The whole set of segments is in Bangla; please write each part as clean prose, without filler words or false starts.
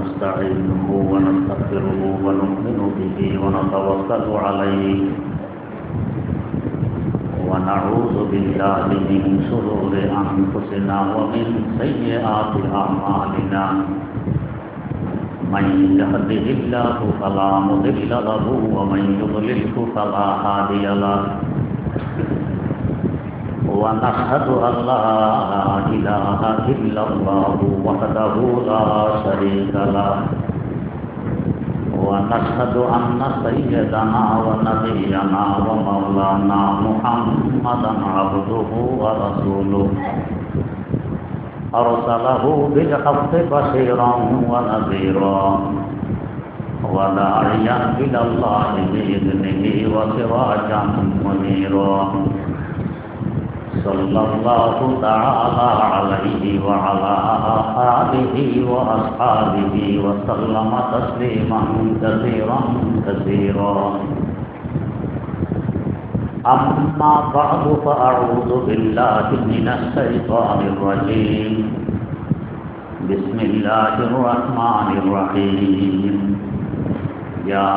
ونستعينه ونستغفره ونؤمن به ونتوكل عليه ونعوذ بالله من شرور أنفسنا ومن سيئات أعمالنا من يهده الله فلا مضل له ومن يضلله فلا هادي له ونشهد أن لا إله إلا الله وحده لا شريك له ونشهد أن سيدنا ونبينا ومولانا محمدا عبده ورسوله أرسله بالحق بشيرا ونذيرا وداعيا إلى الله بإذنه وسراجا منيرا صلى الله تعالى عليه وعلى آله وأصحابه وسلم تسليما كثيرا كثيرا أما بعد فأعوذ بالله من الشيطان الرجيم بسم الله الرحمن الرحيم يا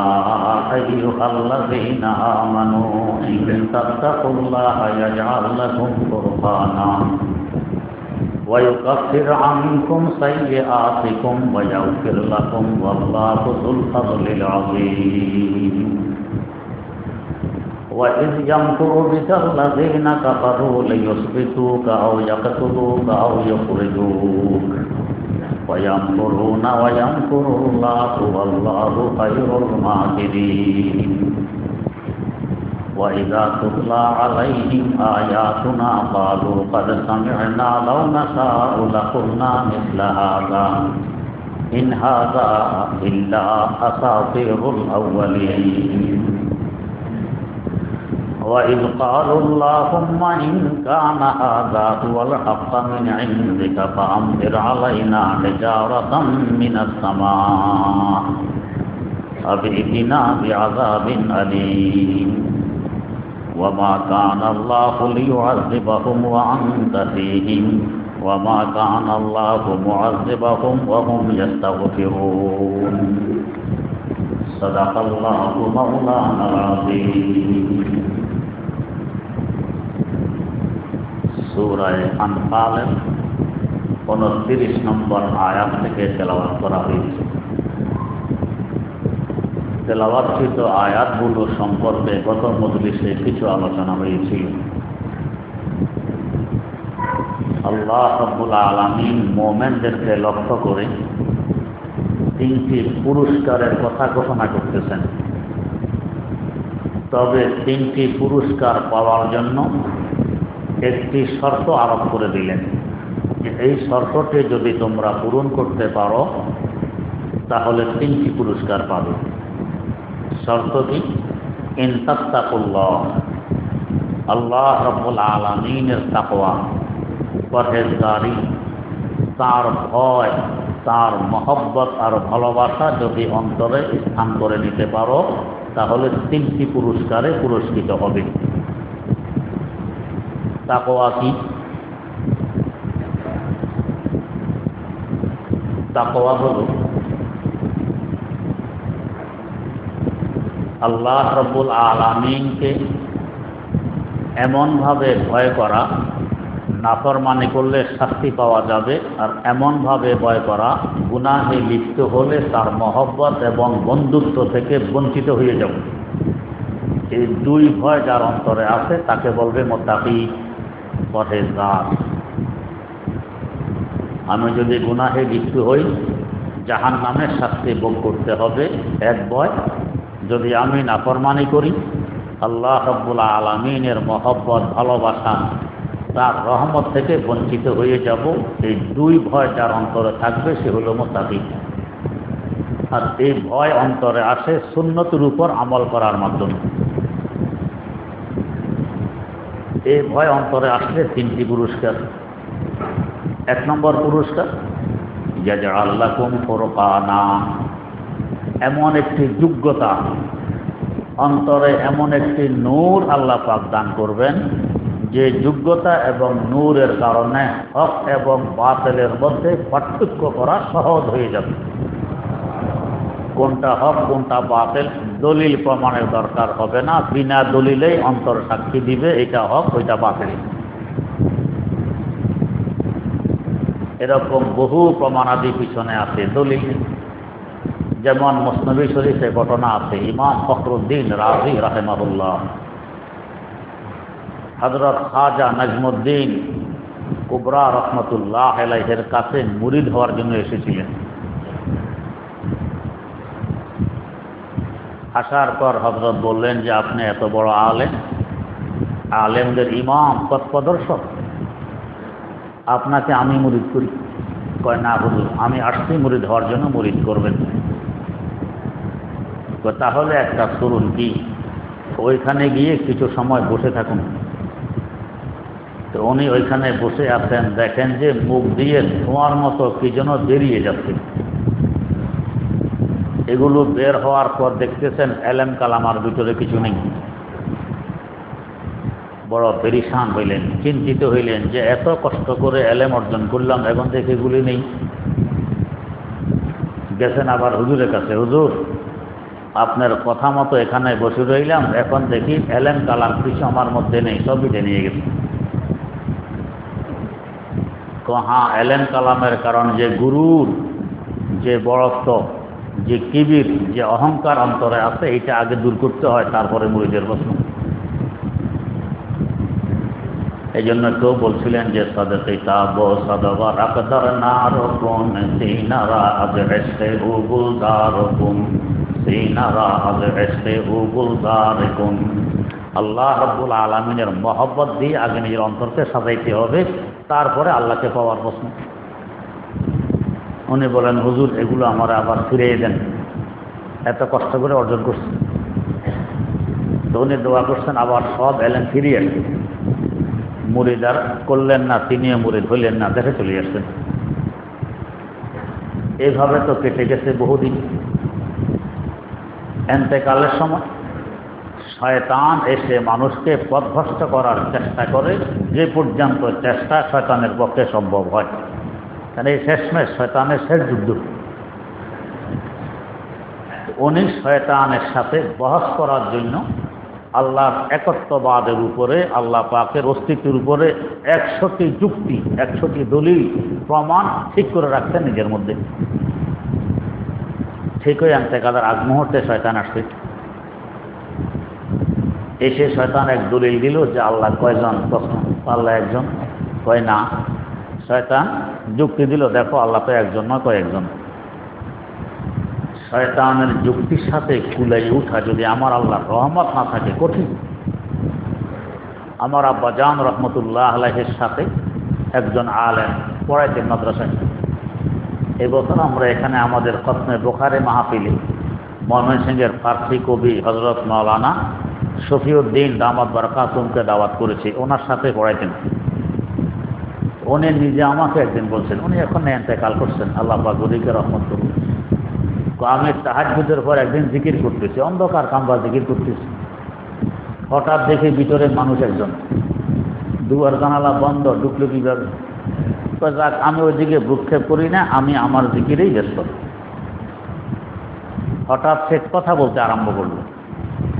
أيها الذين آمنوا إن تتقوا الله يجعل لكم فرقانا ويكفر عنكم سيئاتكم ويغفر لكم والله ذو الفضل العظيم وإذ يمكر بك الذين كفروا ليثبتوك أو يقتلوك أو يخرجوك ويمكرون ويمكر الله والله خير الماكرين وإذا تتلى عليهم آياتنا قالوا قد سمعنا لو نشاء لقلنا مثل هذا إن هذا إلا أساطير الأولين وإذ قالوا اللهم إن كان هذا هو الحق من عندك فأمطر علينا حجارة من السماء أو ائتنا بعذاب أليم وما كان الله ليعذبهم وأنت فيهم وما كان الله معذبهم وهم يستغفرون صدق الله مولانا العظيم সূরা আনফালের 29 নম্বর আয়াত থেকে তেলাওয়াত করা হয়েছে। তেলাওয়াতকৃত আয়াতগুলো সম্পর্কে গত মজলিসে কিছু আলোচনা হয়েছিল। আল্লাহ রাব্বুল আলামিন মুমিনদেরকে লক্ষ্য করে তিনটি পুরস্কারের কথা ঘোষণা করতেছেন। তবে তিনটি পুরস্কার পাওয়ার জন্য একটি শর্ত আরোপ করে দিলেন যে এই শর্তটি যদি তোমরা পূরণ করতে পারো তাহলে তিনটি পুরস্কার পাবে। শর্তটি ইন তাত্তাকুল্লাহ, আল্লাহ রাব্বুল আলামিনের তাকওয়া, পরহেজগারি, তার ভয়, তার মহব্বত আর ভালোবাসা যদি অন্তরে স্থান করে নিতে পারো তাহলে তিনটি পুরস্কারে পুরস্কৃত হবে। তাকওয়া কি? তাকওয়া হলো আল্লাহ রাব্বুল আলামিনকে এমনভাবে ভয় করা, নাফরমানি করলে শাস্তি পাওয়া যাবে, আর এমনভাবে ভয় করা গুনাহে লিপ্ত হলে তার মহব্বত এবং বন্ধুত্ব থেকে বঞ্চিত হয়ে যাব। এই দুই ভয় যার অন্তরে আছে তাকে বলবে মুত্তাকি, পরহেজগার। আমি যদি গুনাহে লিপ্ত হই জাহান্নামের শাস্তি ভোগ করতে হবে এক ভয়, যদি আমি নাফরমানি করি আল্লাহ রাব্বুল আলামিনের মহব্বত ভালোবাসা তার রহমত থেকে বঞ্চিত হয়ে যাব। এই দুই ভয় যার অন্তরে থাকবে সে হলো মুত্তাকি। আর এই ভয় অন্তরে আসে সুন্নতের উপর আমল করার মাধ্যমে। এই ভয় অন্তরে আসলে তিনটি পুরস্কার। এক নম্বর পুরস্কার ইয়াজআল লাকুম ফুরকানা, এমন একটি যোগ্যতা অন্তরে, এমন একটি নূর আল্লাহ পাক দান করবেন যে যোগ্যতা এবং নূরের কারণে হক এবং বাতিলের মধ্যে পার্থক্য করা সহজ হয়ে যাবে। কোনটা হক কোনটা বাতিল দলিল প্রমাণের দরকার হবে না, বিনা দলিলেই অন্তর সাক্ষী দিবে এটা হক ওইটা বাতিল। এরকম বহু প্রমাণাদি পিছনে আছে দলিল। যেমন মুসনবী শরীফে ঘটনা আছে, ইমাম ফখরুদ্দিন রাজি রাহিমাহুল্লাহ হযরত খাজা নাজমুদ্দিন কুবরা রহমতুল্লাহ আলাইহির কাছে মুরিদ হওয়ার জন্য এসেছিলেন। আসার পর হযরত বললেন যে আপনি এত বড় আলেম, আলেমদের ইমাম পথপ্রদর্শক, আপনাকে আমি মুরিদ করি। কয় না হুজুর, আমি আসছি মুরিদ হওয়ার জন্য, মুরিদ করবেন। তাহলে একটা তরুণ কি ওইখানে গিয়ে কিছু সময় বসে থাকুন। তো উনি ওইখানে বসে আছেন, দেখেন যে মুখ দিয়ে ধোঁয়ার মতো কি যেন বেরিয়ে যাচ্ছে। এগুলো বের হওয়ার পর দেখতেছেন এলেম কালামার ভিতরে কিছু নেই। বড় পেরেশান হইলেন, চিন্তিত হইলেন যে এত কষ্ট করে এলেম অর্জন করলাম, এখন দেখে এগুলি নেই। গেছেন আবার হুজুরের কাছে, হুজুর আপনার কথা মতো এখানে বসে রইলাম, এখন দেখি এলেম কালাম কিছু আমার মধ্যে নেই, সবই নিয়ে গেছে। হ্যাঁ, এলেম কালামের কারণ যে গুরুর যে বড়ত্ব, যে কিবির, যে অহংকার অন্তরে আছে, এটা আগে দূর করতে হয়, তারপরে মুরিদের প্রশ্ন। এই জন্য কেউ বলছিলেন যে সদকিতাব সদবা রাকদার নারকুন সিনারা আজ এসে উগুলদারকুন সিনারা আজ এসে উগুলদারকুন। আল্লাহ রাব্বুল আলামিনের মহব্বত দিয়ে আগে নিজের অন্তরকে সাজাইতে হবে, তারপরে আল্লাহকে পাওয়ার প্রশ্ন। উনি বলেন হুজুর এগুলো আমার আবার ফিরিয়ে দেন, এত কষ্ট করে অর্জন করছেন। তো উনি দোয়া করছেন আবার সব এলেন ফিরিয়ে আসছেন। মুরিদ আর করলেন না, তিনিও মুরিদ হইলেন না, দেখে চলে আসছেন। এইভাবে তো কেটে গেছে বহুদিন। এন্তেকালের সময় শয়তান এসে মানুষকে পথভ্রষ্ট করার চেষ্টা করে, যে পর্যন্ত চেষ্টা শয়তানের পক্ষে সম্ভব হয়। কারণ এই শেষমেশ শয়তানের শেষ যুদ্ধ। উনি শয়তানের সাথে বহস করার জন্য আল্লাহর একত্ববাদের উপরে, আল্লাহ পাকের অস্তিত্বের উপরে 100টি যুক্তি, 100টি দলিল প্রমাণ ঠিক করে রাখছেন নিজের মধ্যে। ঠিকই এন্তেকালের আগ মুহূর্তে শয়তান আসছে। এসে শয়তান এক দলিল দিল যে আল্লাহ কয়জন? প্রশ্ন, আল্লাহ একজন। কয় না। শয়তান যুক্তি দিল, দেখো আল্লাহ তো একজন না, কয়েকজন। শয়তানের যুক্তির সাথে কুলাই উঠা যদি আমার আল্লাহর রহমত না থাকে কঠিন। আমার আব্বা জান রহমতুল্লাহ আলাইহির সাথে একজন আলেম পড়াইতেন মাদ্রাসায়। এবছর আমরা এখানে আমাদের খতমে বুখারী মাহফিলে ময়মনসিংহের ফার্সি কবি হযরত মাওলানা শফিউদ্দিন দামাত বারাকাতুহুমকে দাওয়াত করেছি, ওনার সাথে পড়াইতেন। উনি নিজে আমাকে একদিন বলছেন, উনি এখন ইন্তেকাল করছেন, আল্লাহ পাক ওনাকে রহমত করুন। আমি তাহাজ্জুদের পর একদিন জিকির করতেছি, অন্ধকার কামরা জিকির করতেছি, হঠাৎ দেখি ভিতরে মানুষ একজন, দুয়ার জানালা বন্ধ, ঢুকলো কিভাবে? যাক, আমি ওইদিকে ভ্রুক্ষেপ করি না, আমি আমার জিকিরেই ব্যস্ত। হঠাৎ সে কথা বলতে আরম্ভ করলো।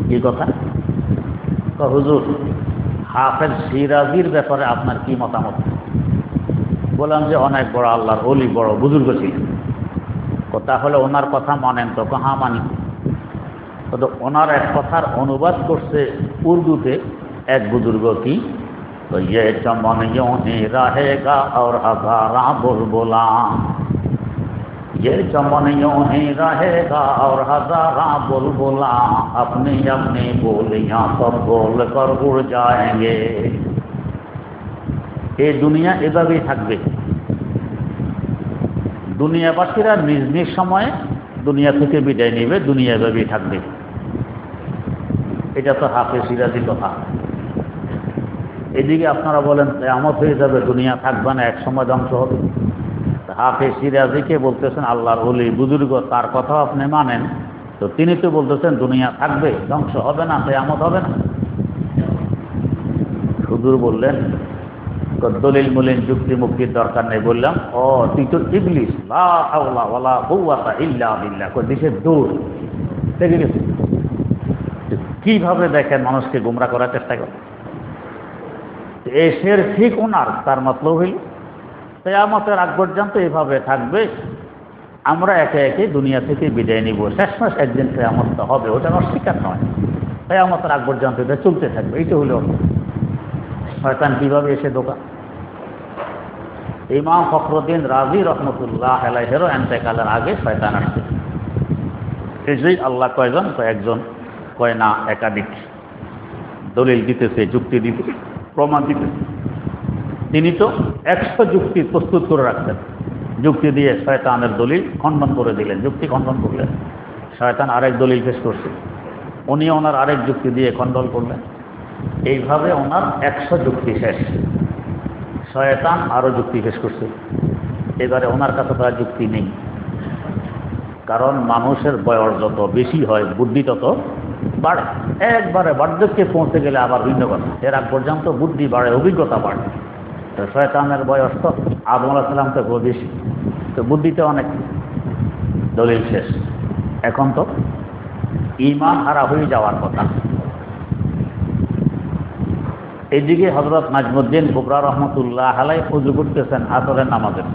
কি কথা? হুজুর, হাফেজ সিরাজির ব্যাপারে আপনার কি মতামত? বললাম যে অনেক বড় আল্লাহর ওলি, বড় বুজুর্গ ছিলেন। তাহলে ওনার কথা মানেন তো? হ্যাঁ মানি। তো ওনার এক কথার অনুবাদ করছে উর্দুতে এক বুজুর্গ, কি তো ये चमन यूं ही रहेगा और हजारा बुलबुला, ये चमन यूं ही रहेगा और हजारा बुलबुला, अपनी अपनी बोलियां सब बोल कर उड़ जाएंगे। এই দুনিয়া এভাবেই থাকবে। দুনিয়াবাসীরা নিজ নিজ সময়ে দুনিয়া থেকে বিদায় নেবে, দুনিয়া এভাবেই থাকবে। এটা তো হাফেজ সিরাজি কথা। এদিকে আপনারা বলেন কিয়ামত হয়ে যাবে, দুনিয়া থাকবে না, এক সময় ধ্বংস হবে। হাফেজ সিরাজিকে বলতেছেন আল্লাহর ওলি বুজুর্গ, তার কথাও আপনি মানেন, তো তিনি তো বলতেছেন দুনিয়া থাকবে, ধ্বংস হবে না, কিয়ামত হবে না। হুজুর বললেন দলিল মুলিন যুক্তি মুক্তির দরকার নেই। বললাম ও তুই তো ইবলিস, লা হাওলা ওয়ালা কুওয়াতা ইল্লা বিল্লাহ, দেশের দূর দেখে গেছে। কিভাবে দেখেন মানুষকে গোমরা করার চেষ্টা করে। এসের ঠিক ওনার, তার মতলব হইল কিয়ামতের আগ পর্যন্ত এভাবে থাকবে, আমরা একে একে দুনিয়া থেকে বিদায় নিব, শেষমেশ একদিন কিয়ামত হবে, ওটা অস্বীকার নয়। কিয়ামতের আগ পর্যন্ত এটা চলতে থাকবে। এইটা হলো শয়তান কিভাবে এসে ঢোকা। ইমাম ফখরুদ্দিন রাজি রহমতুল্লাহ আলাইহিরও ইন্তেকালের আগে শয়তান আসছে। এই আল্লাহ কয়জন, কয়েকজন, কয় না একাধিক, দলিল দিতেছে, যুক্তি দিতে, প্রমাণ দিতে। তিনি তো 100 যুক্তি প্রস্তুত করে রাখতেন, যুক্তি দিয়ে শয়তানের দলিল খণ্ডন করে দিলেন, যুক্তি খণ্ডন করলেন। শয়তান আরেক দলিল পেশ করছে, উনি ওনার আরেক যুক্তি দিয়ে খণ্ডন করলেন। এইভাবে ওনার 100 যুক্তি শেষ। শয়তান আরো যুক্তি পেশ করছে। এবারে ওনার কাছে তো আর যুক্তি নেই, কারণ মানুষের বয়স যত বেশি হয় বুদ্ধি তত বাড়ে। একবারে বার্ধক্যে পৌঁছে গেলে আবার ভিন্ন কথা, এর আগ পর্যন্ত বুদ্ধি বাড়ে, অভিজ্ঞতা বাড়ে। তো শয়তানের বয়স তো আদম আলাইহিস সালাম থেকে বেশি, তো বুদ্ধিতে অনেক। দলিল শেষ, এখন তো ঈমান হারা হয়ে যাওয়ার কথা। এইদিকে হযরত নাজমুদ্দিন কুবরা রহমতুল্লাহ আলাইহি ওযু করতেছেন আসরের নামাজের।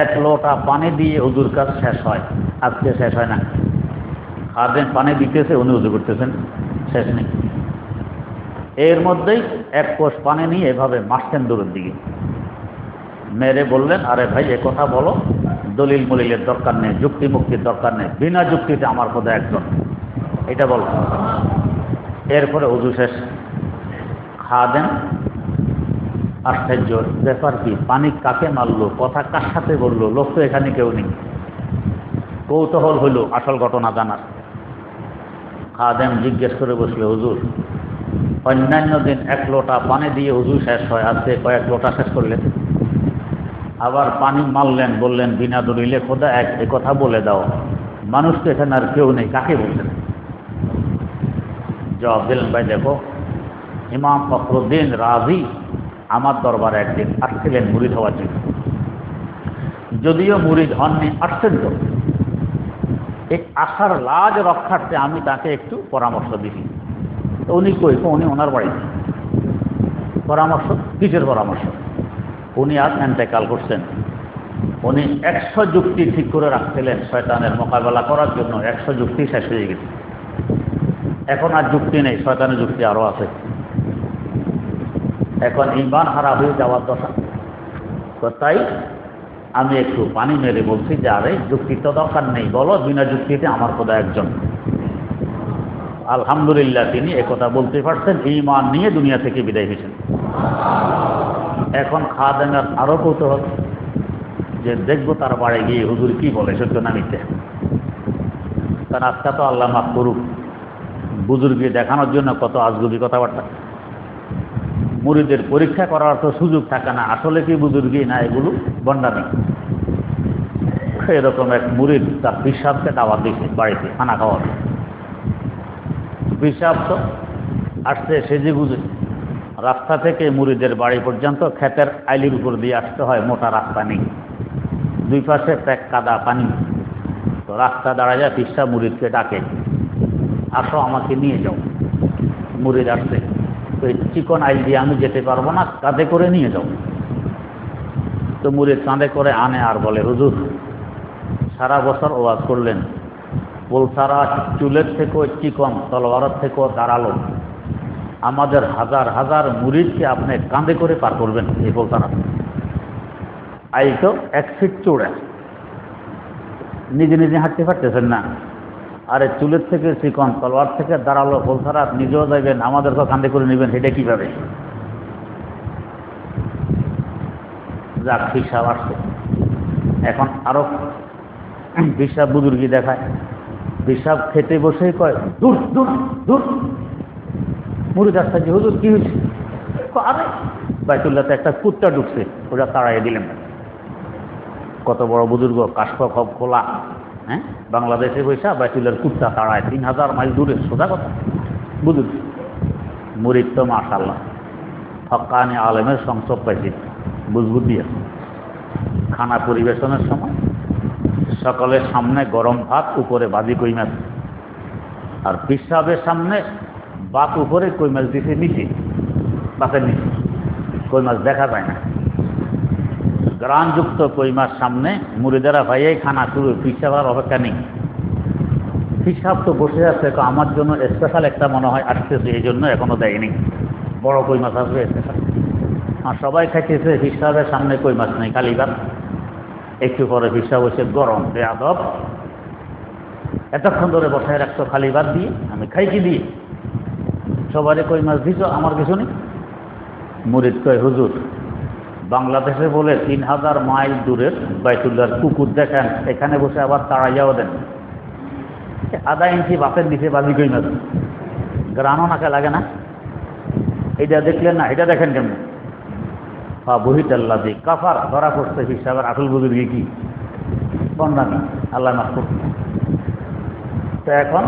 1 লোটা পানি দিয়ে ওযুর কাজ শেষ হয়, আজকে শেষ হয় না। খাদেম পানি দিতেছে, উনি ওযু করতেছেন, শেষ নেই। এর মধ্যেই 1 কোষ পানি নিয়ে এভাবে মারছেন দূরের দিকে। মেরে বললেন, আরে ভাই এ কথা বলো, দলিল মলিলের দরকার নেই, যুক্তি মুক্তির দরকার নেই, বিনা যুক্তিতে আমার খোদা একজন, এটা বলো। এরপরে ওযু শেষ। খাদেম আশ্চর্য ব্যাপার, কি পানি কাকে মারলো, কথা কার সাথে বললো, লোক তো এখানে কেউ নেই। কৌতূহল হইল আসল ঘটনা জানার। খাদেম জিজ্ঞেস করে বসলে, হুজুর অন্যান্য দিন 1 লোটা পানি দিয়ে ওযু শেষ হয়, আজকে কয়েক লোটা শেষ করলেন। আবার পানি মারলেন, বললেন বিনা দলিলে খোদা এক, এ কথা বলে দাও, মানুষ তো এখানে আর কেউ নেই, কাকে বলছেন? জবাব দিলেন, ভাই দেখো, ইমাম ফখরুদ্দিন রাজি আমার দরবারে একদিন আসছিলেন মুরিদ হওয়ার জন্য। যদিও মুরিদ হননি, আসছেন তো। এই আশার লাজ রক্ষার্থে আমি তাকে একটু পরামর্শ দিই। তো উনি কই? উনি ওনার বাড়িতে। পরামর্শ কিসের পরামর্শ? উনি আজ ইন্তেকাল করছেন। উনি 100 যুক্তি ঠিক করে রাখছিলেন শয়তানের মোকাবেলা করার জন্য। 100 যুক্তি শেষ হয়ে গেছে, এখন আর যুক্তি নেই, শয়তানের যুক্তি আরো আছে। এখন ঈমান হারা হয়ে যাওয়ার দশা। তো তাই আমি একটু পানি মেরে বলছি যে আরে যুক্তি তো দরকার নেই, বলো বিনা যুক্তিতে আমার খোদা একজন। আলহামদুলিল্লাহ তিনি একথা বলতে পারছেন, ঈমান নিয়ে দুনিয়া থেকে বিদায় হয়েছেন। এখন খাদেমের আরো কৌতূহল যে দেখবো তার বাড়ি গিয়ে হুজুর কি বলে, সত্য না মিথ্যে। কারণ আজকে তো আল্লাহ মাফ করুক, বুজুর্গি দেখানোর জন্য কত আজগুবি কথাবার্তা। মুরিদের পরীক্ষা করার তো সুযোগ থাকে না, আসলে কি বুজুর্গি না এগুলো বন্ডামি। এরকম এক মুরিদ তার পিসাবকে দাওয়াত দিয়েছে বাড়িতে খানা খাওয়ার। পিসাব তো আসছে সেজে গুজে, রাস্তা থেকে মুরিদের বাড়ি পর্যন্ত ক্ষেতের আইলির উপর দিয়ে আসতে হয়, মোটা রাস্তা নেই, 2 পাশে প্যাক কাদা পানি। তো রাস্তা দাঁড়ায় যায়, পিসা মুরিদকে ডাকে, আসো আমাকে নিয়ে যাও। মুরিদ আসছে, তো এই চিকন আইল দিয়ে আমি যেতে পারবো না, কাঁধে করে নিয়ে যাও। তো মুরিদ কাঁধে করে আনে আর বলে, হুজুর সারা বছর ওয়াজ করলেন, পোলসারা চুলের থেকেও চিকন, তলোয়ারের থেকেও ধারালো, আমাদের হাজার হাজার মুরিদকে আপনি কাঁধে করে পার করবেন এই পোলসারা। আইল তো 1 ফিট চৌড়া, নিজে নিজে হাঁটতে পারতেছেন না, আরে চুলের থেকে চিকন, তলোয়ার থেকে ধারালো পোলসারা নিজেও যাবেন, আমাদেরকে কাঁধে করে নেবেন, সেটা কিভাবে? যাক পিসাব আসছে। এখন আরো পিসাব বুজুর্গি দেখায়। পিসাব খেতে বসেই কয়, দূর দূর দূর। মুরিদ আসছে, যে হুজুর কি হয়েছে? আরে বাইতুল্লাহতে একটা কুত্তা ঢুকছে, ওটা তাড়াইয়ে দিলেন। কত বড় বুজুর্গ, কাশফ খব খোলা, হ্যাঁ, বাংলাদেশে বৈশা বাইতুল্লাহর কুত্তা তাড়ায়, 3000 মাইল দূরে, সোজা কথা। বুজুর্গ মুরিদ তো মাশাআল্লাহ হক্কানি আলেমের সংসব পাইছি বুঝবুদ্ধি আছে। খানা পরিবেশনের সময় সকলের সামনে গরম ভাত, উপরে বাজি কই মাছ, আর পিসাবের সামনে ভাত, উপরে কই মাছ দিতে নিচে, ভাতের নিচে কই মাছ দেখা যায় না। গ্রানযুক্ত কই মাছ সামনে, মুড়িদারা ভাইয়াই খানা শুরু, পিসাবার অপেক্ষা নেই। পিসাব তো বসে আছে, আমার জন্য স্পেশাল একটা মনে হয় আসতেছে, এই জন্য এখনো দেয়নি, বড় কই মাছ আসবে স্পেশাল। আর সবাই খাইতেছে, পিসাবের সামনে কই মাছ নেই, খালি ভাত। একটু পরে পিসাব হচ্ছে গরম, বেয়াদব এতক্ষণ ধরে বসায় রাখতো খালি ভাত দিয়ে, আমি খাই কি দিয়ে? সবারই কই মাছ দিছ, আমার কিছু নেই। মুরিদ কয়, হুজুর বাংলাদেশে বলে 3000 মাইল দূরের বাইতুল্লাহর কুকুর দেখেন, এখানে বসে আবার তাড়াইয়াও দেন। আধা ইঞ্চি বাপের দিছে বাজি কই মাছ, গ্রানও নাকে লাগে না। এটা দেখলেন না, এটা দেখেন কেমন? বহিত আল্লাহ দি কাফার ধরা পড়ছে। হিসাবের আসল বুজুর্গ কি বন্ধানি, আল্লাহ মাফ করছে। তো এখন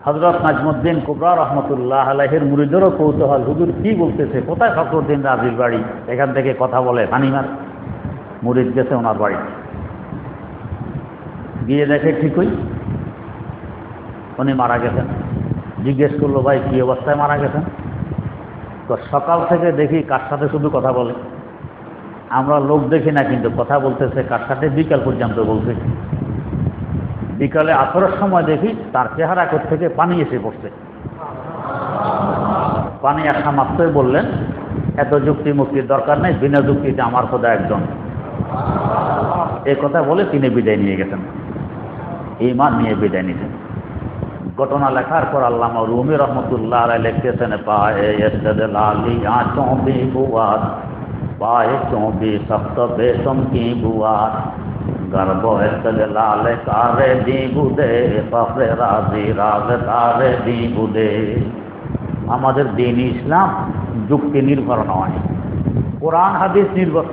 হযরত নাজমুদ্দিন কুবরা রহমতুল্লাহ আলাইহির মুরিদেরও কৌতূহল, হুজুর কি বলতেছে, কোথায় ফখরুদ্দিন রাজির বাড়ি, এখান থেকে কথা বলে ফানিমার। মুরিদ গেছে ওনার বাড়ি, গিয়ে দেখে ঠিকই উনি মারা গেছেন। জিজ্ঞেস করলো, ভাই কি অবস্থায় মারা গেছেন? তো সকাল থেকে দেখি কার সাথে শুধু কথা বলে, আমরা লোক দেখি না, কিন্তু কথা বলতেছে কার সাথে বিকাল পর্যন্ত বলছে। বিকালে আসরের সময় দেখি তার চেহারা থেকে পানি এসে পড়ছে। পানি আসা মাত্রই বললেন, এত যুক্তি মুক্তির দরকার নেই, বিনা যুক্তিতে আমার খোদা একজন। এই কথা বলে তিনি বিদায় নিয়ে গেছেন, ঈমান নিয়ে বিদায় নিয়েছেন। ঘটনা লেখার পর আল্লামা রুমি রহমতুল্লাহ আলাইহি লিখতেছেন, পায়ে ইস্তেদলালি আঁচোं भी बुआत, पाए चों भी सख्त बेसम की बुआत, गर्भ इस्तेदलाल कारे दी बुदे, फखरे राजी राज तारे दी बुदे। আমাদের দিন ইসলাম যুক্তি নির্ভর নয়, কোরআন হাদিস নির্ভর।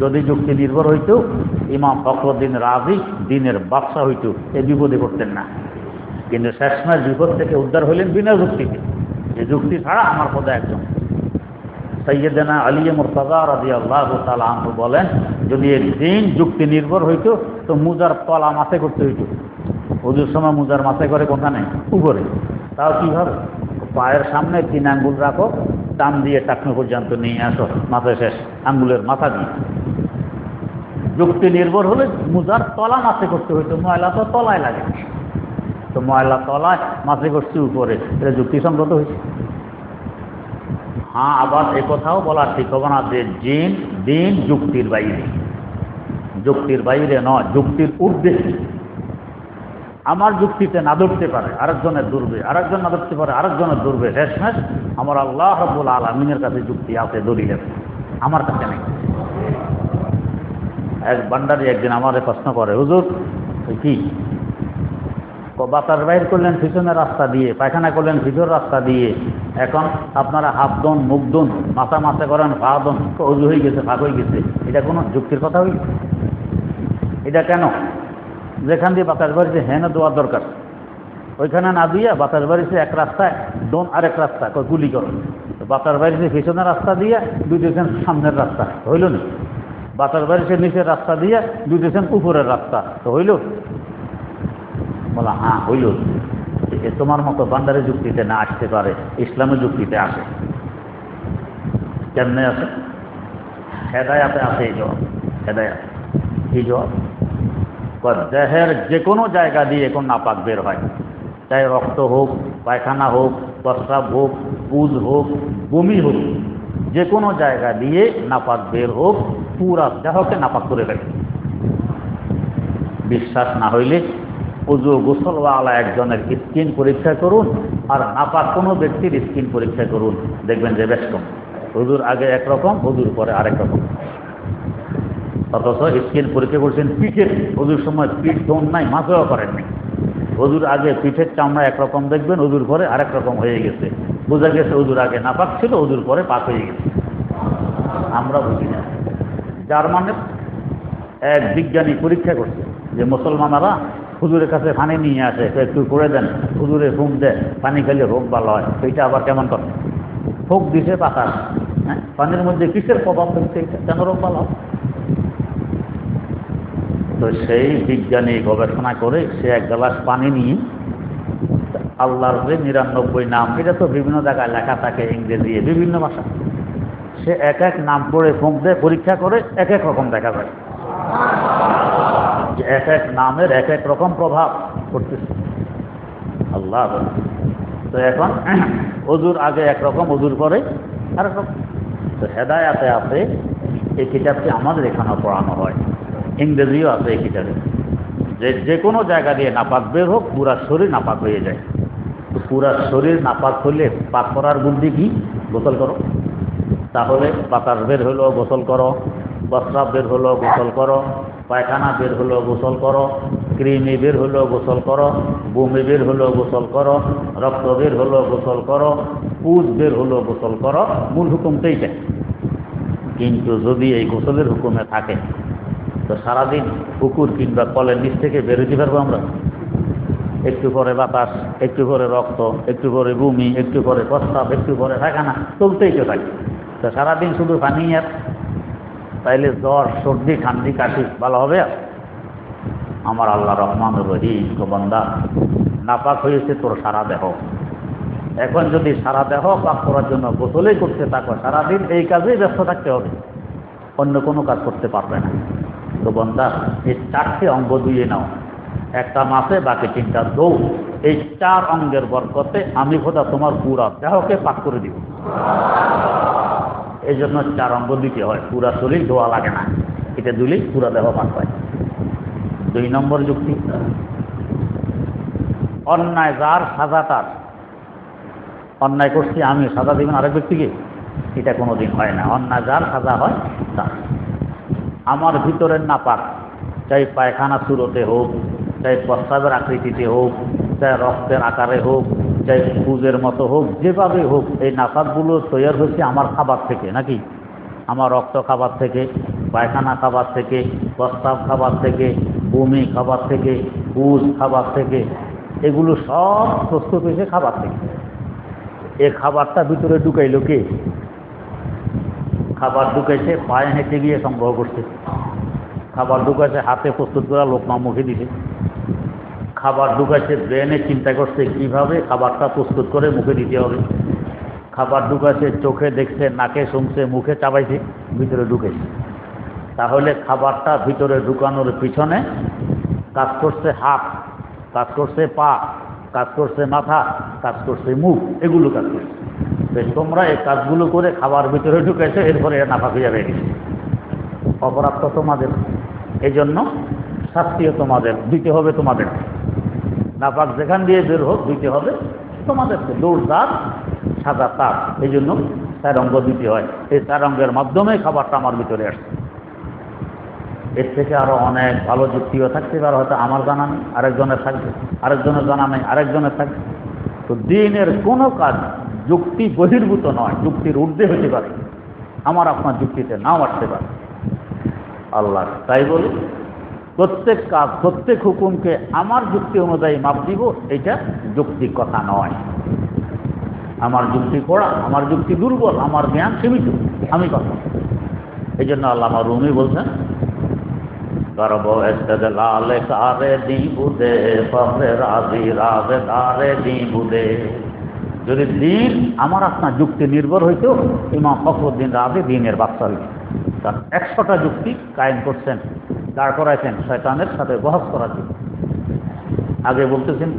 যদি যুক্তি নির্ভর হইতো ইমাম ফখরুদ্দিন রাজি দিনের বাদশা হইতো, এই বিপদে পড়তেন না। কিন্তু শেষমেশ বিপদ থেকে উদ্ধার হইলেন বিনা যুক্তিতে। এই যুক্তি ছাড়া আমার খোদা একজন। সৈয়দনা আলী মুর্তজা রাদিয়াল্লাহু তাআলা আনহু বলেন, যদি এর দিন যুক্তি নির্ভর হইতো তো মুজার তলা মাথায় করতে হইতো। হুজুর সময় মুজার মাথায় করে কোনখানে? উপরে। তাও কিভাবে? পায়ের সামনে 3 আঙ্গুল রাখো, টান দিয়ে টাকনো পর্যন্ত নিয়ে আসো, মাথায় শেষ, আঙ্গুলের মাথা দিয়ে। যুক্তি নির্ভর হলে মুজার তলা মাথায় করতে হইতো, ময়লা তো তলায় লাগে, তো ময়লা তলায় মাথায় করছি উপরে, এটা যুক্তিসঙ্গত হয়েছে। হ্যাঁ, আবার এ কথাও বলা ঠিক হবে না যে দিন যুক্তির বাইরে। যুক্তির বাইরে নয়, যুক্তির ঊর্ধ্বে। আমার যুক্তিতে না ধরতে পারে আরেকজনের ধরবে, আরেকজন না ধরতে পারে আরেকজনের ধরবে। শেষমেশ আমার আল্লাহ রাব্বুল আলামিনের কাছে যুক্তি আছে, দলিল আছে, আমার কাছে নেই। এক বান্দারি একদিন আমাদের প্রশ্ন করে, হুজুর কি বাতাস বাইর করলেন পিছনের রাস্তা দিয়ে, পায়খানা করলেন ভিতর রাস্তা দিয়ে, এখন আপনারা হাত দন, মুখ দন, মাথা মাথা করেন, পা দন, অজু হয়ে গেছে, ফাঁক হয়ে গেছে, এটা কোনো যুক্তির কথা হইল? এটা কেন? যেখান দিয়ে বাতাস বাড়িছে হেনে দেওয়ার দরকার, ওইখানে না দিয়া বাতাস বাড়িছে এক রাস্তায়, দন আরেক রাস্তা, গুলি করো। বাতাস বাড়িছে পিছনের রাস্তা দিয়ে, দুই দিয়েছেন সামনের রাস্তা, হইল না? বাতাস বাড়িছে নিচের রাস্তা দিয়ে, দুই দিয়েছেন উপরের রাস্তা, তো হইল? বলা হ্যাঁ হইল। তোমার মতো বান্দারের যুক্তিতে না আসতে পারে, ইসলামের যুক্তিতে আসে। কেমনে আছে? হেদায়াতে আছে এই জবাব। হেদায়াত এই জবাব, দেহের যে কোনো জায়গা দিয়ে কোন নাপাক বের হয়, চাই রক্ত হোক, পায়খানা হোক, প্রস্রাব হোক, পুজ হোক, বমি হোক, যে কোনো জায়গা দিয়ে নাপাক বের হোক, পুরা দেহকে নাপাক করে ফেলে। বিশ্বাস না হইলে উজু গোসলওয়ালা একজনের স্কিন পরীক্ষা করুন, আর নাপাক কোনো ব্যক্তির স্কিন পরীক্ষা করুন, দেখবেন যে বেশ কম। হুজুর আগে একরকম, হুজুর পরে আরেক রকম। অথচ স্কিন পরীক্ষা করছেন পিঠের, হুজুর সময় পিঠ দোন নাই, মাথাও করেন নাই। হুজুর আগে পিঠের চামড়া একরকম দেখবেন, হুজুর পরে আরেক রকম হয়ে গেছে। বোঝা গেছে হুজুর আগে নাপাক ছিল, হুজুর পরে পাক হয়ে গেছে। আমরা বুঝি না। জার্মানের এক বিজ্ঞানী পরীক্ষা করছে যে মুসলমানরা হুজুরের কাছে পানি নিয়ে আসে, একটু করে দেন, হুজুরে ঘুম দেয়, পানি খেলে রোগ ভালো হয়। সেইটা আবার কেমন কথা? ফোক দিছে বাতাস, হ্যাঁ, পানির মধ্যে কিসের প্রভাব ফেলছে এটা, কেন রোগ ভালো? তো সেই বিজ্ঞানী গবেষণা করে সে এক গ্লাস পানি নিয়ে আল্লাহর যে 99 নাম, এটা তো বিভিন্ন জায়গায় লেখা থাকে ইংরেজি বিভিন্ন ভাষা, সে এক এক নাম পড়ে ফোঁক দেয়, পরীক্ষা করে এক এক রকম দেখা যায় যে এক এক নামের এক এক রকম প্রভাব পড়তেছে। আল্লাহ, তো এখন ওযুর আগে একরকম, ওযুর পরে আরেক রকম। তো হেদায়াতে আছে, এই কিতাবটি আমাদের এখানেও পড়ানো হয়, ইংরেজিও আছে এই কিতাবে, যে কোনো জায়গা দিয়ে নাপাক বের হোক পুরা শরীর নাপাক হয়ে যায়। তো পুরা শরীর নাপাক হলে পাক করার বুদ্ধি কি? গোসল করো। তাহলে বাতাস বের হলো গোসল করো, প্রস্রাব বের হলো গোসল করো, পায়খানা বের হলো গোসল করো, কৃমি বের হলো গোসল করো, বমি বের হলো গোসল করো, রক্ত বের হলো গোসল করো, পুজ বের হলো গোসল করো। মূল হুকুমটাই চাই। কিন্তু যদি এই গোসলের হুকুমে থাকে তো সারাদিন পুকুর কিংবা কলের নিচ থেকে বেরোতে পারবো আমরা? একটু করে বাতাস, একটু করে রক্ত, একটু করে বমি, একটু করে প্রস্রাব, একটু করে পায়খানা, চলতেই তো থাকে। তো সারাদিন শুধু পানি আর, তাইলে জ্বর সর্দি ঠান্ডি কাশি ভালো হবে? আমার আল্লাহ রহমান রহিম, তো বান্দা নাপাক হয়েছে তোর সারা দেহ, এখন যদি সারা দেহ পাক করার জন্য গোসলেই করতে থাকো, সারাদিন এই কাজেই ব্যস্ত থাকতে হবে, অন্য কোনো কাজ করতে পারবে না। তো বান্দা এই 4টে অঙ্গ দিয়ে নাও, একটা মাসে বাকি 3টা দৌড়, এই 4 অঙ্গের বরকতে আমি খোদা তোমার পুরা দেহকে পাক করে দিব। এই জন্য 4 অঙ্গ দিতে হয়, পুরা শরীর ধোয়া লাগে না, এটা দিলেই পুরা দেহ পাক হয়। 2 নম্বর যুক্তি, অন্যায় যার সাজা তার। অন্যায় করছি আমি, সাজা দিবেন আরেক ব্যক্তিকে? এটা কোনোদিন হয় না। অন্যায় যার সাজা হয় তার। আমার ভিতরের নাপাক, চাই পায়খানা সুরতে হোক, চাই প্রস্রাবের আকৃতিতে হোক, চাই রক্তের আকারে হোক, চাই পুজের মতো হোক, যেভাবে হোক, এই নাপাকগুলো তৈরি হচ্ছে আমার খাবার থেকে, নাকি আমার রক্ত খাবার থেকে, পায়খানা খাবার থেকে, প্রস্রাব খাবার থেকে, বমি খাবার থেকে, পুজ খাবার থেকে, এগুলো সব প্রস্তুত হয়েছে খাবার থেকে। এই খাবারটা ভিতরে ঢুকাইল কে? খাবার ঢুকাইছে পায়ে হেঁটে গিয়ে সংগ্রহ করছে, খাবার ঢুকাইছে হাতে প্রস্তুত করা লোকমা মুখে দিছে, খাবার ঢুকাইছে ব্রেনে চিন্তা করছে কিভাবে খাবারটা প্রস্তুত করে মুখে দিতে হবে, খাবার ঢুকাইছে চোখে দেখছে, নাকে শুনছে, মুখে চাবাইছে, ভিতরে ঢুকেছে। তাহলে খাবারটা ভিতরে ঢুকানোর পিছনে কাজ করছে হাত, কাজ করছে পা, কাজ করছে মাথা, কাজ করছে মুখ, এগুলো কাজ করছে। তোমরা এই কাজগুলো করে খাবার ভিতরে ঢুকেছে, এরপরে এরা নাফাক হয়ে যাবে, অপরাধ তো তোমাদের, এই জন্য শাস্তিও তোমাদের দিতে হবে। তোমাদের নাপাক যেখান দিয়ে বের হোক দিতে হবে তোমাদেরকে, দৌড় তার সাজা তার। এই জন্য 4 অঙ্গ দিতে হয়। এই 4 অঙ্গের মাধ্যমে খাবারটা আমার ভিতরে আসছে। এর থেকে আরো অনেক ভালো যুক্তিও থাকতে পারে, হয়তো আমার জানা নেই, আরেকজনের থাকবে, আরেকজনের জানা নেই, আরেকজনের থাকবে। তো দিনের কোনো কাজ যুক্তি বহির্ভূত নয়, যুক্তির ঊর্ধ্বে হতে পারে, আমার আপনার যুক্তিতে নাও আসতে পারে। আল্লাহ তাই বলে প্রত্যেক কাজ, প্রত্যেক হুকুমকে আমার যুক্তি অনুযায়ী মাপ দিব, এটা যৌক্তিক কথা নয়। আমার যুক্তি কড়া, আমার যুক্তি দুর্বল, আমার জ্ঞান সীমিত, আমি কথা। এই জন্য আল্লামা রুমি বলছেন, গর্ব ইস্তেদলালে কারে দি বুদে ফখরে রাজি রাজদারে দি বুদে। যদি দিন আমার আপনার যুক্তি নির্ভর হইতো, ইমাম ফখরুদ্দিন রাজি দিনের বাদশা হইত। কারণ 100টা যুক্তি কায়েম করছেন, দাঁড় করাইছেন শয়তানের সাথে বহস করার জন্য। আগে বলতেছেন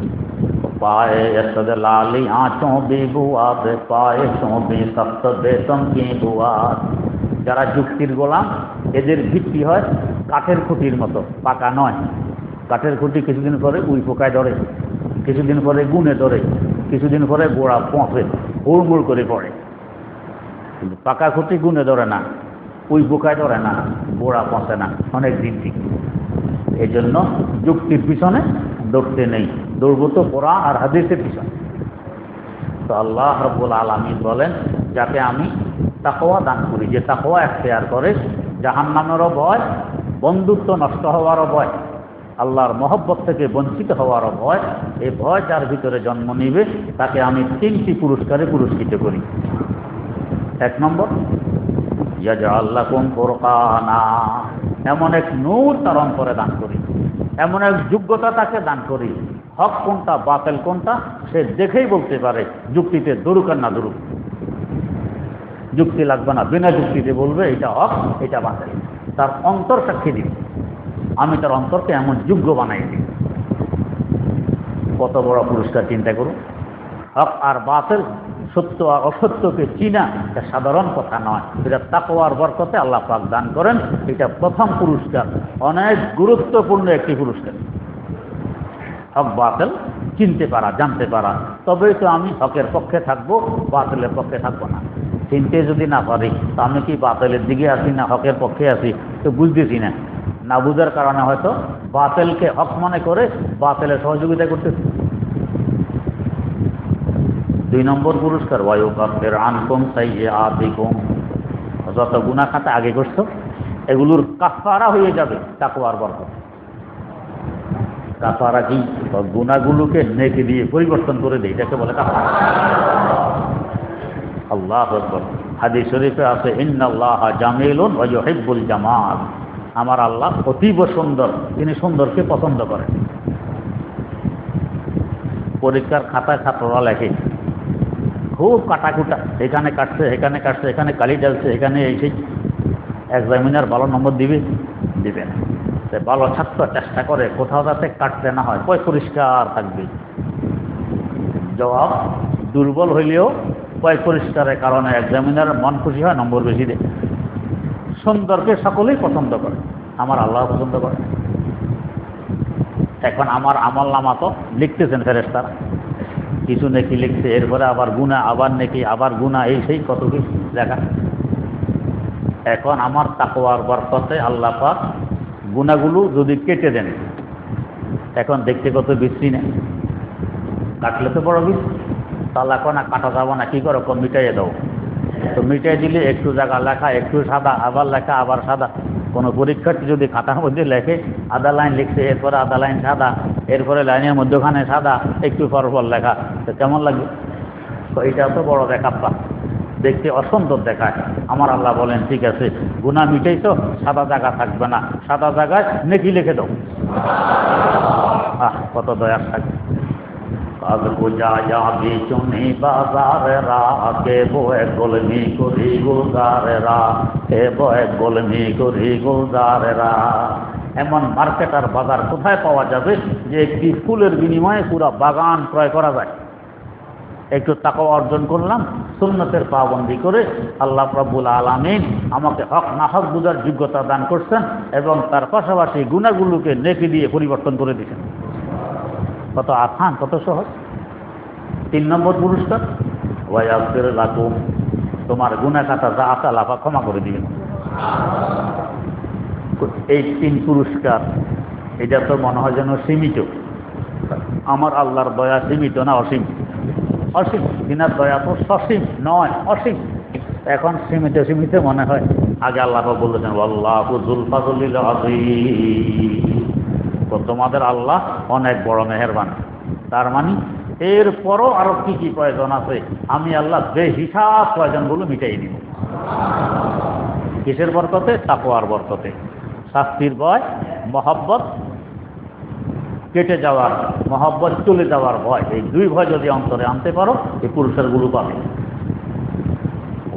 পায়ে ইস্তেদলালি আঁচোं भी बुआद पाए भी सख्त बेतम की बुआद। যারা যুক্তির গোলাম, এদের ভিত্তি হয় কাঠের খুঁটির মতো, পাকা নয়। কাঠের খুঁটি কিছুদিন পরে উই পোকায় ধরে, কিছুদিন পরে গুনে ধরে, কিছুদিন পরে গোড়া পচে, হুড়মুড় করে পড়ে। কিন্তু পাকা খুঁটি গুনে ধরে না, উই পোকায় ধরে না, গোড়া পচে না, অনেক দিন ঠিক। এই জন্য যুক্তির পিছনে দৌড়তে নেই, দৌড়ব তো কোরআন আর হাদিসের পিছনে। তো আল্লাহ রাব্বুল আলামিন বলেন, যাকে আমি তাকওয়া দান করি, যে তাকওয়া এখতিয়ার করে, জাহান্নামেরও ভয়, বন্ধুত্ব নষ্ট হওয়ারও ভয়, আল্লাহর মহব্বত থেকে বঞ্চিত হওয়ারও ভয়, এই ভয় যার ভিতরে জন্ম নিবে তাকে আমি 3টি পুরস্কারে পুরস্কৃত করি। এক নম্বর, ইয়াজআল লাকুম ফুরকানা, এমন এক নূর তার অন্তরে দান করি, এমন এক যোগ্যতা তাকে দান করি, হক কোনটা বাতিল কোনটা সে দেখেই বলতে পারে, যুক্তিতে দরুক আর না দরুক। যুক্তি লাগবে না, বিনা যুক্তিতে বলবে এটা হক এটা বাতিল, তার অন্তর সাক্ষী দিবে। আমি তার অন্তরকে এমন যোগ্য বানাই দিই। কত বড় পুরস্কার চিন্তা করুন। হক আর বাতিল, সত্য আর অসত্যকে চিনা এটা সাধারণ কথা নয়, এটা তাকওয়ার বরকতে আল্লাহ পাক দান করেন। এটা প্রথম পুরস্কার, অনেক গুরুত্বপূর্ণ একটি পুরস্কার। হক বাতিল চিনতে পারা, জানতে পারা, তবেই তো আমি হকের পক্ষে থাকবো, বাতিলের পক্ষে থাকবো না। চিনতে যদি না পারি তো আমি কি বাতিলের দিকে আছি না হকের পক্ষে আছি তো বুঝতেছি না। না বুঝার কারণে হয়তো বাতিলকে হক মনে করে বাতিলের সহযোগিতা করতেছি। 2 নম্বর পুরস্কার, ওয়ায়ুকাফির আনকুম সাইয়্যাতিকুম, যত গুনাহ খাতা আগে করছো এগুলোর কাফারা হয়ে যাবে তাকওয়ার বরকত। কাফারা কি? গুনাহগুলোকে নেকি দিয়ে পরিবর্তন করে দেয়, এটাকে বলে কাফারা। আল্লাহু আকবার। হাদিস শরীফে আছে, ইন্নাল্লাহা জামিলুন ওয়া ইউহিব্বুল জামাল, আমার আল্লাহ অতীব সুন্দর, তিনি সুন্দরকে পছন্দ করেন। পরীক্ষার খাতায় ছাত্ররা লেখে খুব কাটাকুটা, এখানে কাটছে এখানে কাটছে, এখানে কালি ঢালছে, এখানে এই এক্সামিনার ভালো নম্বর দিবে না। ভালো ছাত্র চেষ্টা করে কোথাও যাতে কাটতে না হয়, পরিষ্কার থাকবে। জবাব দুর্বল হইলেও পরিষ্কারের কারণে এক্সামিনার মন খুশি হয়, নম্বর বেশি দেয়। সুন্দরকে সকলেই পছন্দ করে, আমার আল্লাহ পছন্দ করে। এখন আমার আমল নামা তো লিখতেছেন ফেরেশতারা, কিছু নেকি লিখছে, এরপরে আবার গুনাহ, আবার নেকি, আবার গুনাহ, এই সেই কত কিছু লেখা। এখন আমার তাকওয়ার বরকতে আল্লাহ পাক গুনাহগুলো যদি কেটে দেন, এখন দেখতে কত বিশ্রী না, কাটলে তো বড় বিশ্রী। তাহলে এখন কাটা যাবো না, কি করো, মিটাইয়ে দাও। তো মিটাই দিলে একটু জায়গা লেখা, একটু সাদা, আবার লেখা, আবার সাদা। কোনো পরীক্ষার্থী যদি খাতার মধ্যে লেখে আধা লাইন লিখছে, এরপরে আধা লাইন সাদা, এরপরে লাইনের মধ্যখানে সাদা, একটু পর লেখা, তো কেমন লাগবে? তো এটা তো বড় দেখাপ্পা, দেখতে অসুন্দর দেখায়। আমার আল্লাহ বলেন, ঠিক আছে, গুনাহ মিটাই তো, সাদা জায়গা থাকবে না, সাদা জায়গায় নেকি লিখে দাও। কত দয়া থাকে। কাজ বুঝায়া বিচুনি বাজারেরা, কে বয়ে গোলমি করি গুলজারেরা, কে বয়ে গোলমি করি গুলজারেরা। এমন মার্কেট আর বাজার কোথায় পাওয়া যাবে যে একটি ফুলের বিনিময়ে পুরো বাগান ক্রয় করা যায়? একটু তাকওয়া অর্জন করলাম, সুন্নতের পাবন্দি করে আল্লাহ রাব্বুল আলামিন আমাকে হক না হক বুঝার যোগ্যতা দান করছেন এবং তার পাশাপাশি গুনাহগুলোকে নেকি দিয়ে পরিবর্তন করে দিয়েছেন। কত আসান, কত সহজ। 3 নম্বর পুরস্কার, ওয়ায়াগফির লাকুম, তোমার গুনাহ খাতা যা আছে আল্লাহ পাক ক্ষমা করে দিবেন। এই 3 পুরস্কার, এটা তো মনে হয় যেন সীমিত। আমার আল্লাহর দয়া সীমিত না অসীম? অসীম। তিনার দয়া তো সসীম নয়, অসীম। এখন সীমিত মনে হয়। আগে আল্লাহ পাক বলেছেন, আল্লাহু যুল ফাযলিল আযীম, তো তোমাদের আল্লাহ অনেক বড় মেহেরবান। তার মানে এরপরও আরো কি কি প্রয়োজন আছে আমি আল্লাহ বেহিসাব প্রয়োজনগুলো মিটাই দিব। কিসের বরকতে? তাকওয়ার বরকতে। শাস্তির ভয়, মহব্বত কেটে যাওয়ার, মহব্বত চলে যাওয়ার ভয়, এই 2 ভয় যদি অন্তরে আনতে পারো এই পুরস্কারগুলো পাবে।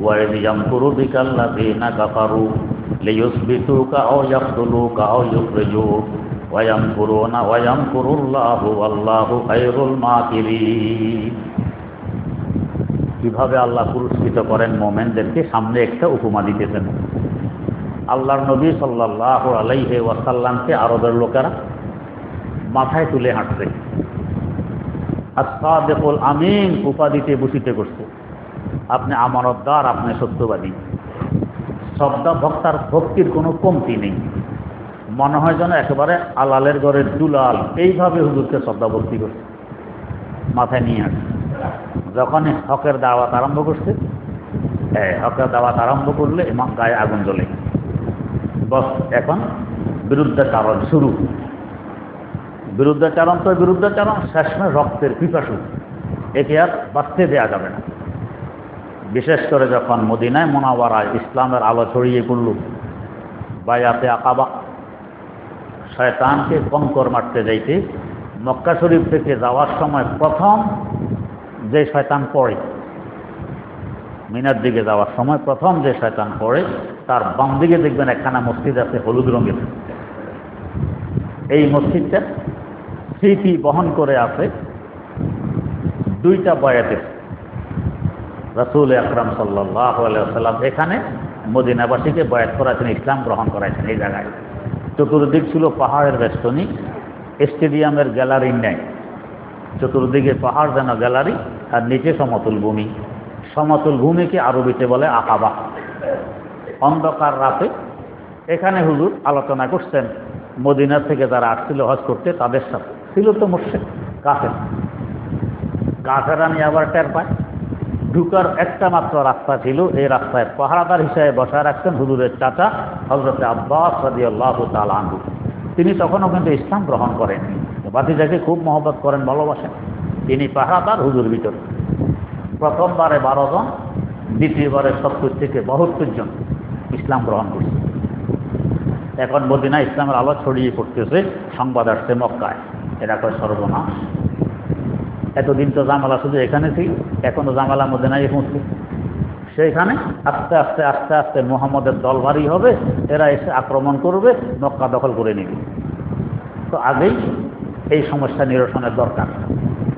ওয়াইদ ইয়ামকুরু বিকাল্লাযীনা কাফারু লিয়ুসবিতুকা আও ইয়াকতুলুকা আও ইউখরিজুক ওয়া ইয়ামকুরুনা ওয়া ইয়ামকুরুল্লাহু ওয়াল্লাহু খায়রুল মাকিরিন। কিভাবে আল্লাহ পুরস্কৃত করেন মুমিনদেরকে, সামনে একটা উপমা দিতেছেন। আল্লাহর নবী সাল্লাল্লাহু আলাইহি ওয়াসাল্লামকে আরবের লোকেরা মাথায় তুলে হাঁটছে, as-সাদিকুল আমিন উপাধিতে ভূষিত করছে। আপনি আমানতদার, আপনি সত্যবাদী। শ্রদ্ধা ভক্তার ভক্তির কোনো কমতি নেই, মনে হয় যেন একেবারে আলালের ঘরের দুলাল, এইভাবে হুজুরকে শ্রদ্ধা ভক্তি করছে, মাথায় নিয়ে আসছে। যখন হকের দাওয়াত আরম্ভ করছে, হকের দাওয়াত আরম্ভ করলে গায়ে আগুন জ্বলে। বস এখন বিরুদ্ধাচারণ শুরু। বিরুদ্ধাচারণ তো বিরুদ্ধাচারণ, শেষমে রক্তের পিপাসু, একে আর বাঁচতে দেওয়া যাবে না। বিশেষ করে যখন মদিনায় মুনাওয়ারায় ইসলামের আলো ছড়িয়ে পড়ল, বায়াতে আকাবা, শয়তানকে কঙ্কর মারতে যাইতে মক্কা শরীফ থেকে যাওয়ার সময় প্রথম যে শয়তান পড়ে, মিনার দিকে যাওয়ার সময় প্রথম যে শয়তান পড়ে, তার বাম দিকে দেখবেন একখানা মসজিদ আছে হলুদ রঙের। এই মসজিদটা স্মৃতি বহন করে আছে দুইটা বয়াতের। রাসূল আকরাম সাল্লাল্লাহু আলাইহি ওয়াসাল্লাম এখানে মদিনাবাসীকে বয়াত করাছেন, ইসলাম গ্রহণ করাইছেন। এই জায়গায় চতুর্দিক ছিল পাহাড়ের বেষ্টনী, স্টেডিয়ামের গ্যালারির ন্যায়। চতুর্দিকে পাহাড় যেন গ্যালারি, আর নিচে সমতল ভূমি। সমতল ভূমিকে আরবিতে বলে আকাবা। অন্ধকার রাতে এখানে হুজুর আলোচনা করছেন মদিনা থেকে যারা আসছিল হজ করতে তাদের সাথে। ছিল তো মুশরিক কাফের, কাফেররা নিয়ে আবার টের পায়। ঢুকার একটা মাত্র রাস্তা ছিল, এই রাস্তায় পাহারাদার হিসেবে বসায় রাখতেন হুজুরের চাচা হযরত আব্বাস রাদিয়াল্লাহু তাআলা আনহু। তিনি তখনও কিন্তু ইসলাম গ্রহণ করেন, ভাতিজাকে খুব মহব্বত করেন, ভালোবাসেন। তিনি পাহারাদার হুজুর ভিতর। প্রথমবারে 12 জন, দ্বিতীয়বারে 70 থেকে 72 জন ইসলাম গ্রহণ করছে। এখন মদিনা ইসলামের আলো ছড়িয়ে পড়তেছে, সংবাদ আসছে মক্কায়। এরা কয় সর্বনাশ, এতদিন তো জামালা শুধু এখানে ছিল, এখনো জামালা মদিনায় পৌঁছছে। সেইখানে আস্তে আস্তে আস্তে আস্তে মুহাম্মদের দল ভারী হবে, এরা এসে আক্রমণ করবে, মক্কা দখল করে নেবে। তো আগেই এই সমস্যা নিরসনের দরকার।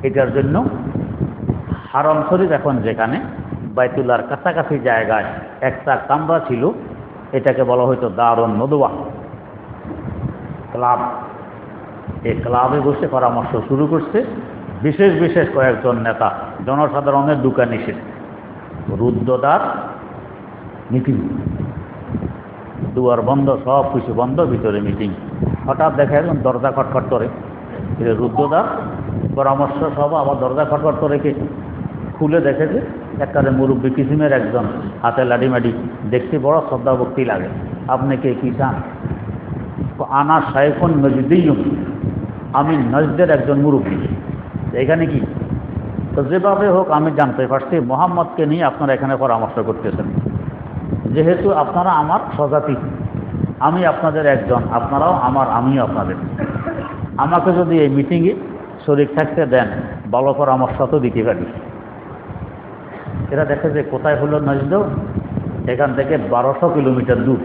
এটার জন্য হারম শরীফ এখন যেখানে বাইতুল্লাহর কাছাকাছি জায়গায় একটা কামরা ছিল, এটাকে বলা হয়তো দারুন নদওয়া ক্লাব। এই ক্লাবে বসে পরামর্শ শুরু করছে বিশেষ বিশেষ কয়েকজন নেতা। জনসাধারণের ঢুকা নিষেধ, রুদ্ধদ্বার মিটিং, দুয়ার বন্ধ, সব কিছু বন্ধ, ভিতরে মিটিং। হঠাৎ দেখা গেল দরজা খটখট করে, রুদ্ধদ্বার পরামর্শ সভা, আবার দরজা খটখট করে কে খুলে দেখেছে একবারে মুরব্বী কিসিমের একজন, হাতে লাডিমাডি, দেখতে বড় শ্রদ্ধা ভক্তি লাগে। আপনি কে, কি চান? আনা শাইখুন নজদিয়্যুন, আমি নজদের একজন মুরব্বী। এখানে কি? তো যেভাবে হোক আমি জানতে পারছি মুহাম্মদকে নিয়ে আপনারা এখানে পরামর্শ করতেছেন। যেহেতু আপনারা আমার স্বজাতি, আমি আপনাদের একজন, আপনারাও আমার, আমিও আপনাদের। আমাকে যদি এই মিটিংয়ে শরীক থাকতে দেন, ভালো পরামর্শ তো দিতে পারি। এরা দেখে যে কোথায় হলো নজদ, এখান থেকে 1200 কিলোমিটার দূর।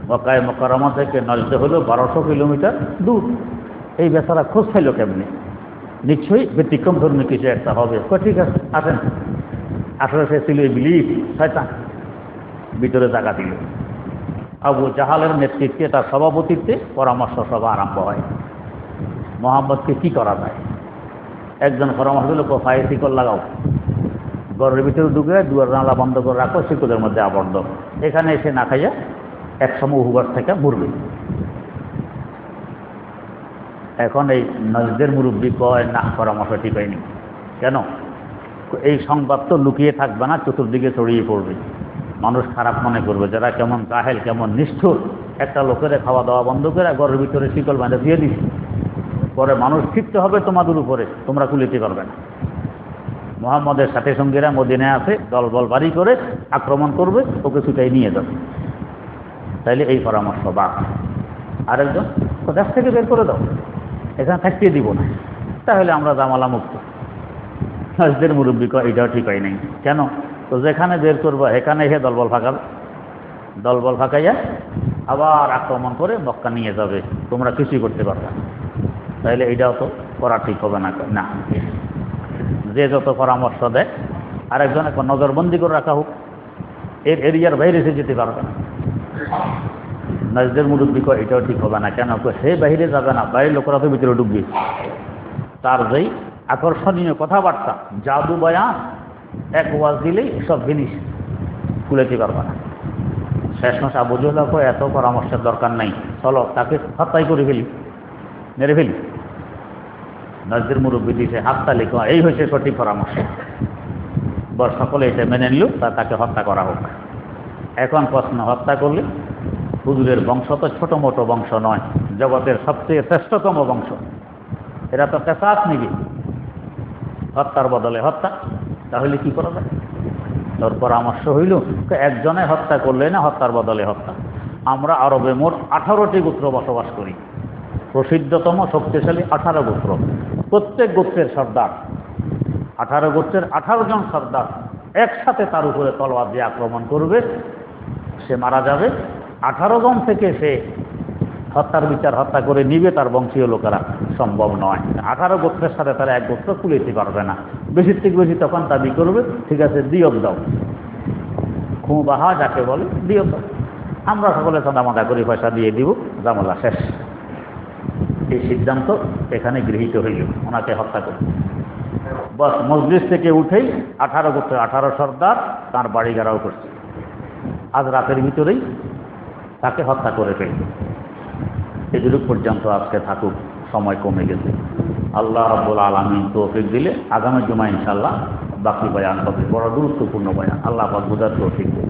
মক্কায়ে মুকাররমা থেকে নজদ হলো 1200 কিলোমিটার দূর। এই বেচারা খোঁজ পাইল কেমনি? নিশ্চয়ই ব্যতিক্রম ধর্মী কিছু একটা হবে। ঠিক আছে, আসেন। আসলে সে ছিল ইবলিস, শয়তান। ভিতরে জায়গা দিল। আবু জাহালের নেতৃত্বে, তার সভাপতিত্বে পরামর্শ সভা আরম্ভ হয়। মুহাম্মদকে কি করা যায়? একজন পরামর্শ দিল, ফায়ার শিকল লাগাও, ঘরের ভিতরে ঢুকে দুয়ার জানালা বন্ধ করে রাখো, শিকলের মধ্যে আবদ্ধ। এখানে এসে না খাইয়া একসময় উহুবার থেকে মরবে। এখন এই নজদের মুরব্বী কয়, না, পরামর্শ ঠিক হয়নি। কেন? এই সংবাদ তো লুকিয়ে থাকবে না, চতুর্দিকে ছড়িয়ে পড়বে, মানুষ খারাপ মনে করবে। যারা কেমন জাহেল, কেমন নিষ্ঠুর, একটা লোকের খাওয়া দাওয়া বন্ধ করে ঘরের ভিতরে শিকল বাঁধে দিয়ে দিচ্ছে, পরে মানুষ ফিরতে হবে তোমাদের উপরে, তোমরা কুলিতে পারবে না। মুহাম্মদের সাথে সঙ্গীরা মদিনায় আছে, দলবল বাড়ি করে আক্রমণ করবে, ওকে ছুটাই নিয়ে যাবে। তাইলে এই পরামর্শ বাদ। আরেকজন, দেশ থেকে বের করে দাও, এখানে থাকতে দিব না, তাহলে আমরা জামালা মুক্ত। নজদের মুরব্বী কয়, এটাও ঠিক হয় নাই। কেন? তো যেখানে বের করবো এখানে এসে দলবল ফাঁকাবে, দলবল ফাঁকাইয়া আবার আক্রমণ করে মক্কা নিয়ে যাবে, তোমরা কিছুই করতে পারবে না। তাইলে এইটাও তো করা ঠিক হবে না। না, যে যত পরামর্শ দেয়, আরেকজন এখন নজরবন্দি করে রাখা হোক, এর এরিয়ার বাইরে সে যেতে পারবে না। নজদের মুরব্বী কয়, এটাও ঠিক হবে না। কেন? সে বাইরে যাবে না, বাইরের লোকেরা তো ভিতরে ঢুকবে। তার যেই আকর্ষণীয় কথাবার্তা, জাদু বয়ান, এক ওয়াজ দিলেই সব জিনিস খুলেতে পারবে না। শেষমেশ আবু জাহল কয়, এত পরামর্শের দরকার নাই, চলো তাকে হত্যাই করে ফেলি, মেরে ফেলি। নজদের মুরব্বী দিয়েছে হাততালি, এই হয়েছে সঠিক পরামর্শ। বর সকলে এটা মেনে নিল, তাকে হত্যা করা হোক। এখন প্রশ্ন, হত্যা করলে হুজুরের বংশ তো ছোট মোটো বংশ নয়, জগতের সবচেয়ে শ্রেষ্ঠতম বংশ। এরা তো কেসাস নিবি, হত্যার বদলে হত্যা। তাহলে কি করা যায়? তোর পরামর্শ হইল একজনে হত্যা করলে না হত্যার বদলে হত্যা। আমরা আরবে মোট 18টি গোত্র বসবাস করি, প্রসিদ্ধতম শক্তিশালী 18 গোত্র, প্রত্যেক গোত্রের সর্দার, 18 গোত্রের 18 জন সর্দার একসাথে তার উপরে তলোয়ার দিয়ে আক্রমণ করবে, সে মারা যাবে। 18 জন থেকে সে হত্যার বিচার হত্যা করে নিবে তার বংশীয় লোকেরা সম্ভব নয়। 18 গোত্রের সাথে তারা এক গোত্র কুলাইতে পারবে না, বেশির থেকে বেশি তখন দাবি করবে ঠিক আছে দিয়ত দাও, খুবাহা যাকে বলে দিয়ত দাও, আমরা সকলে চাঁদামাদা করে পয়সা দিয়ে দিব, জামালা শেষ। এই সিদ্ধান্ত এখানে গৃহীত হইল, ওনাকে হত্যা করবে। বস মজলিস থেকে উঠেই 18 গোত্রের 18 সর্দার তার বাড়ি ঘেরাও করছে, আজ রাতের ভিতরেই তাকে হত্যা করে ফেলবে। এগুলো পর্যন্ত আজকে থাকুক, সময় কমে গেছে। আল্লাহ রাব্বুল আলামিন তৌফিক দিলে আগামী জুমা ইনশাআল্লাহ বাকি বয়ান হবে, বড় গুরুত্বপূর্ণ বয়ান। আল্লাহ পাক বুঝার তৌফিক দিন।